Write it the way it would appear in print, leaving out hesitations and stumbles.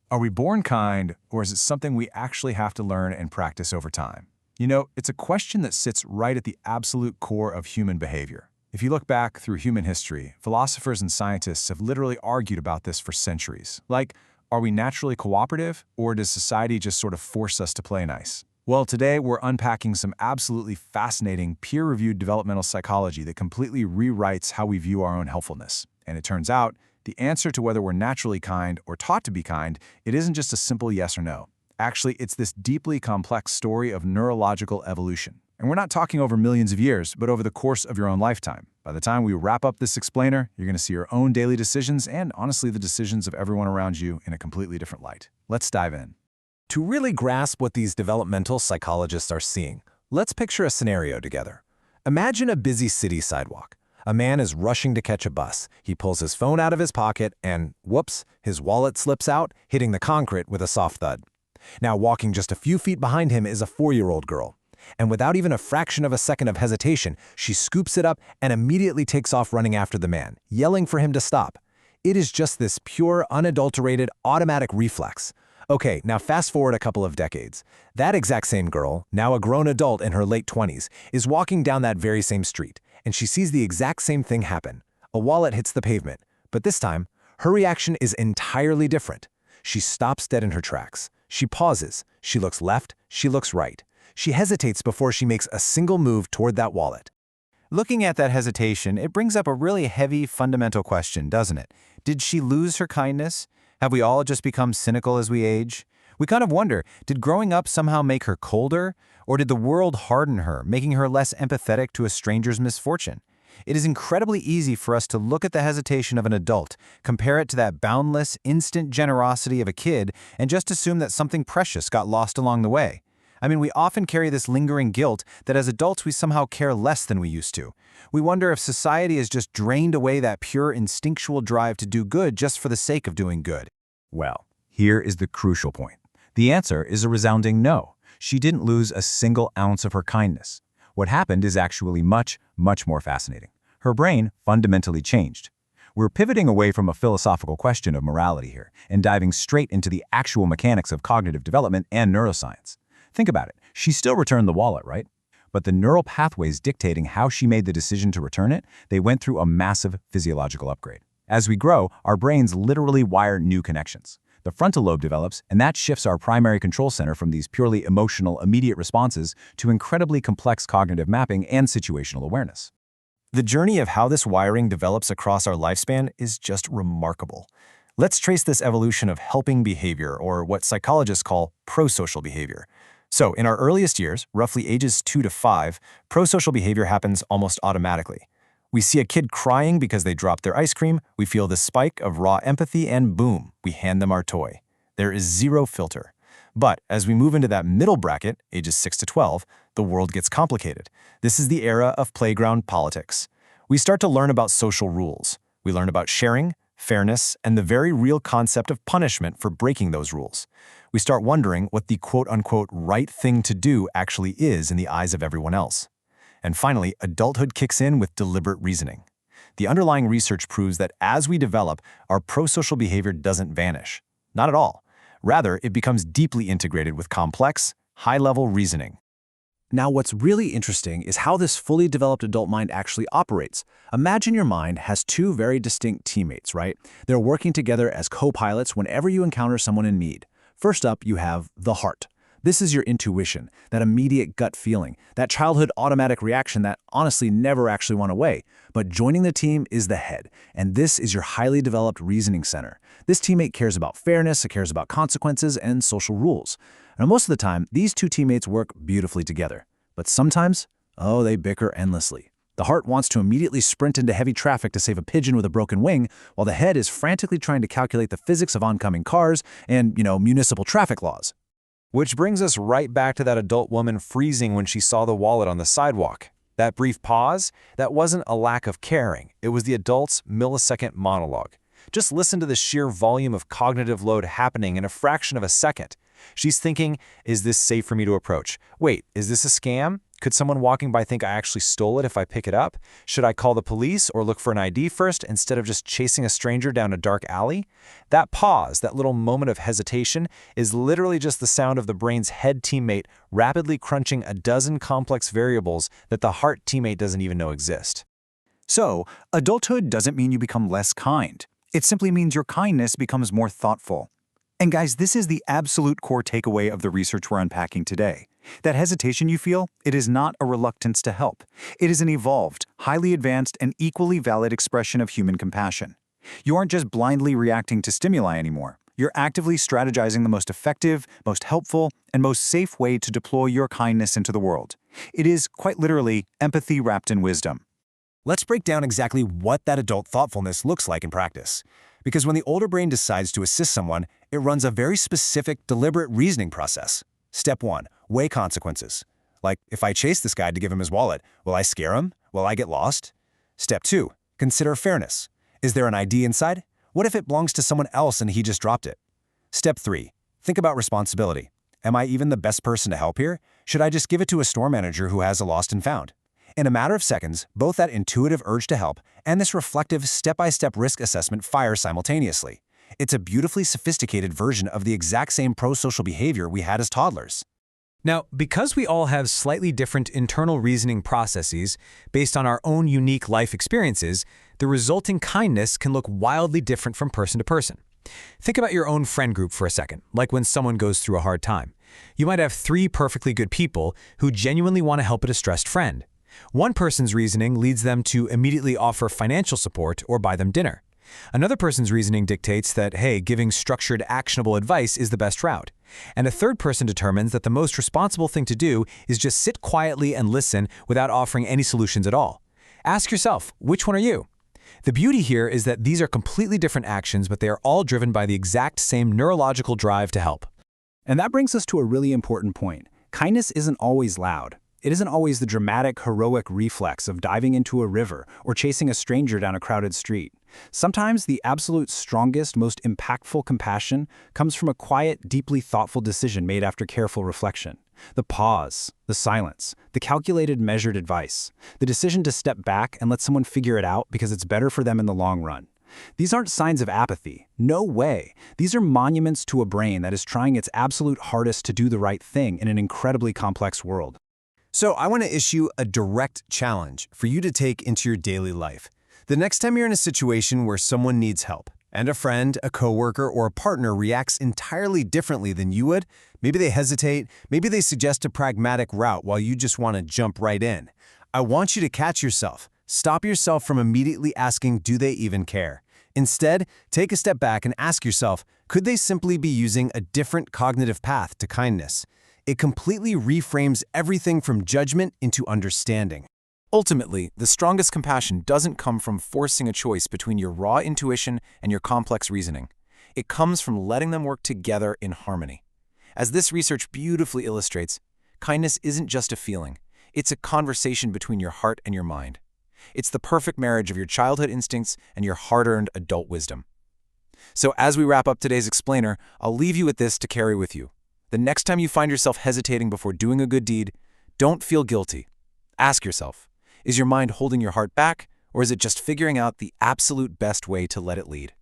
Are we born kind, or is it something we actually have to learn and practice over time? You know, it's a question that sits right at the absolute core of human behavior. If you look back through human history, philosophers and scientists have literally argued about this for centuries. Like, are we naturally cooperative, or does society just sort of force us to play nice? Well, today we're unpacking some absolutely fascinating, peer-reviewed developmental psychology that completely rewrites how we view our own helpfulness. And it turns out, the answer to whether we're naturally kind or taught to be kind, it isn't just a simple yes or no. Actually, it's this deeply complex story of neurological evolution. And we're not talking over millions of years, but over the course of your own lifetime. By the time we wrap up this explainer, you're going to see your own daily decisions and, honestly, the decisions of everyone around you in a completely different light. Let's dive in. To really grasp what these developmental psychologists are seeing, let's picture a scenario together. Imagine a busy city sidewalk. A man is rushing to catch a bus. He pulls his phone out of his pocket and, whoops, his wallet slips out, hitting the concrete with a soft thud. Now, walking just a few feet behind him is a 4-year-old girl. And without even a fraction of a second of hesitation, she scoops it up and immediately takes off running after the man, yelling for him to stop. It is just this pure, unadulterated, automatic reflex. Okay, now fast forward a couple of decades. That exact same girl, now a grown adult in her late 20s, is walking down that very same street, and she sees the exact same thing happen. A wallet hits the pavement, but this time, her reaction is entirely different. She stops dead in her tracks. She pauses. She looks left. She looks right. She hesitates before she makes a single move toward that wallet. Looking at that hesitation, it brings up a really heavy, fundamental question, doesn't it? Did she lose her kindness? Have we all just become cynical as we age? We kind of wonder, did growing up somehow make her colder? Or did the world harden her, making her less empathetic to a stranger's misfortune? It is incredibly easy for us to look at the hesitation of an adult, compare it to that boundless, instant generosity of a kid, and just assume that something precious got lost along the way. I mean, we often carry this lingering guilt that as adults we somehow care less than we used to. We wonder if society has just drained away that pure instinctual drive to do good just for the sake of doing good. Well, here is the crucial point. The answer is a resounding no. She didn't lose a single ounce of her kindness. What happened is actually much, much more fascinating. Her brain fundamentally changed. We're pivoting away from a philosophical question of morality here and diving straight into the actual mechanics of cognitive development and neuroscience. Think about it. She still returned the wallet, right? But the neural pathways dictating how she made the decision to return it, they went through a massive physiological upgrade. As we grow, our brains literally wire new connections. The frontal lobe develops, and that shifts our primary control center from these purely emotional, immediate responses to incredibly complex cognitive mapping and situational awareness. The journey of how this wiring develops across our lifespan is just remarkable. Let's trace this evolution of helping behavior, or what psychologists call prosocial behavior. So, in our earliest years, roughly ages 2 to 5, prosocial behavior happens almost automatically. We see a kid crying because they dropped their ice cream, we feel the spike of raw empathy, and boom, we hand them our toy. There is zero filter. But as we move into that middle bracket, ages 6 to 12, the world gets complicated. This is the era of playground politics. We start to learn about social rules. We learn about sharing, fairness, and the very real concept of punishment for breaking those rules. We start wondering what the quote-unquote right thing to do actually is in the eyes of everyone else. And finally, adulthood kicks in with deliberate reasoning. The underlying research proves that as we develop, our prosocial behavior doesn't vanish. Not at all. Rather, it becomes deeply integrated with complex, high-level reasoning. Now, what's really interesting is how this fully developed adult mind actually operates. Imagine your mind has two very distinct teammates, right? They're working together as co-pilots whenever you encounter someone in need. First up, you have the heart. This is your intuition, that immediate gut feeling, that childhood automatic reaction that honestly never actually went away. But joining the team is the head, and this is your highly developed reasoning center. This teammate cares about fairness, it cares about consequences, and social rules. Now, most of the time, these two teammates work beautifully together. But sometimes, they bicker endlessly. The heart wants to immediately sprint into heavy traffic to save a pigeon with a broken wing, while the head is frantically trying to calculate the physics of oncoming cars and, municipal traffic laws. Which brings us right back to that adult woman freezing when she saw the wallet on the sidewalk. That brief pause, that wasn't a lack of caring. It was the adult's millisecond monologue. Just listen to the sheer volume of cognitive load happening in a fraction of a second. She's thinking, is this safe for me to approach? Wait, is this a scam? Could someone walking by think I actually stole it if I pick it up? Should I call the police or look for an ID first instead of just chasing a stranger down a dark alley? That pause, that little moment of hesitation, is literally just the sound of the brain's head teammate rapidly crunching a dozen complex variables that the heart teammate doesn't even know exist. So, adulthood doesn't mean you become less kind. It simply means your kindness becomes more thoughtful. And guys, this is the absolute core takeaway of the research we're unpacking today. That hesitation you feel, it is not a reluctance to help. It is an evolved, highly advanced, and equally valid expression of human compassion. You aren't just blindly reacting to stimuli anymore. You're actively strategizing the most effective, most helpful, and most safe way to deploy your kindness into the world. It is, quite literally, empathy wrapped in wisdom. Let's break down exactly what that adult thoughtfulness looks like in practice. Because when the older brain decides to assist someone, it runs a very specific, deliberate reasoning process. Step 1. Weigh consequences. Like, if I chase this guy to give him his wallet, will I scare him? Will I get lost? Step 2. Consider fairness. Is there an ID inside? What if it belongs to someone else and he just dropped it? Step 3. Think about responsibility. Am I even the best person to help here? Should I just give it to a store manager who has a lost and found? In a matter of seconds, both that intuitive urge to help and this reflective step-by-step risk assessment fire simultaneously. It's a beautifully sophisticated version of the exact same prosocial behavior we had as toddlers. Now, because we all have slightly different internal reasoning processes based on our own unique life experiences, the resulting kindness can look wildly different from person to person. Think about your own friend group for a second, like when someone goes through a hard time. You might have 3 perfectly good people who genuinely want to help a distressed friend. One person's reasoning leads them to immediately offer financial support or buy them dinner. Another person's reasoning dictates that, hey, giving structured, actionable advice is the best route. And a third person determines that the most responsible thing to do is just sit quietly and listen without offering any solutions at all. Ask yourself, which one are you? The beauty here is that these are completely different actions, but they are all driven by the exact same neurological drive to help. And that brings us to a really important point. Kindness isn't always loud. It isn't always the dramatic, heroic reflex of diving into a river or chasing a stranger down a crowded street. Sometimes the absolute strongest, most impactful compassion comes from a quiet, deeply thoughtful decision made after careful reflection. The pause, the silence, the calculated, measured advice, the decision to step back and let someone figure it out because it's better for them in the long run. These aren't signs of apathy. No way. These are monuments to a brain that is trying its absolute hardest to do the right thing in an incredibly complex world. So I want to issue a direct challenge for you to take into your daily life. The next time you're in a situation where someone needs help, and a friend, a coworker, or a partner reacts entirely differently than you would, maybe they hesitate, maybe they suggest a pragmatic route while you just want to jump right in. I want you to catch yourself. Stop yourself from immediately asking, do they even care? Instead, take a step back and ask yourself, could they simply be using a different cognitive path to kindness? It completely reframes everything from judgment into understanding. Ultimately, the strongest compassion doesn't come from forcing a choice between your raw intuition and your complex reasoning. It comes from letting them work together in harmony. As this research beautifully illustrates, kindness isn't just a feeling. It's a conversation between your heart and your mind. It's the perfect marriage of your childhood instincts and your hard-earned adult wisdom. So as we wrap up today's explainer, I'll leave you with this to carry with you. The next time you find yourself hesitating before doing a good deed, don't feel guilty. Ask yourself, is your mind holding your heart back, or is it just figuring out the absolute best way to let it lead?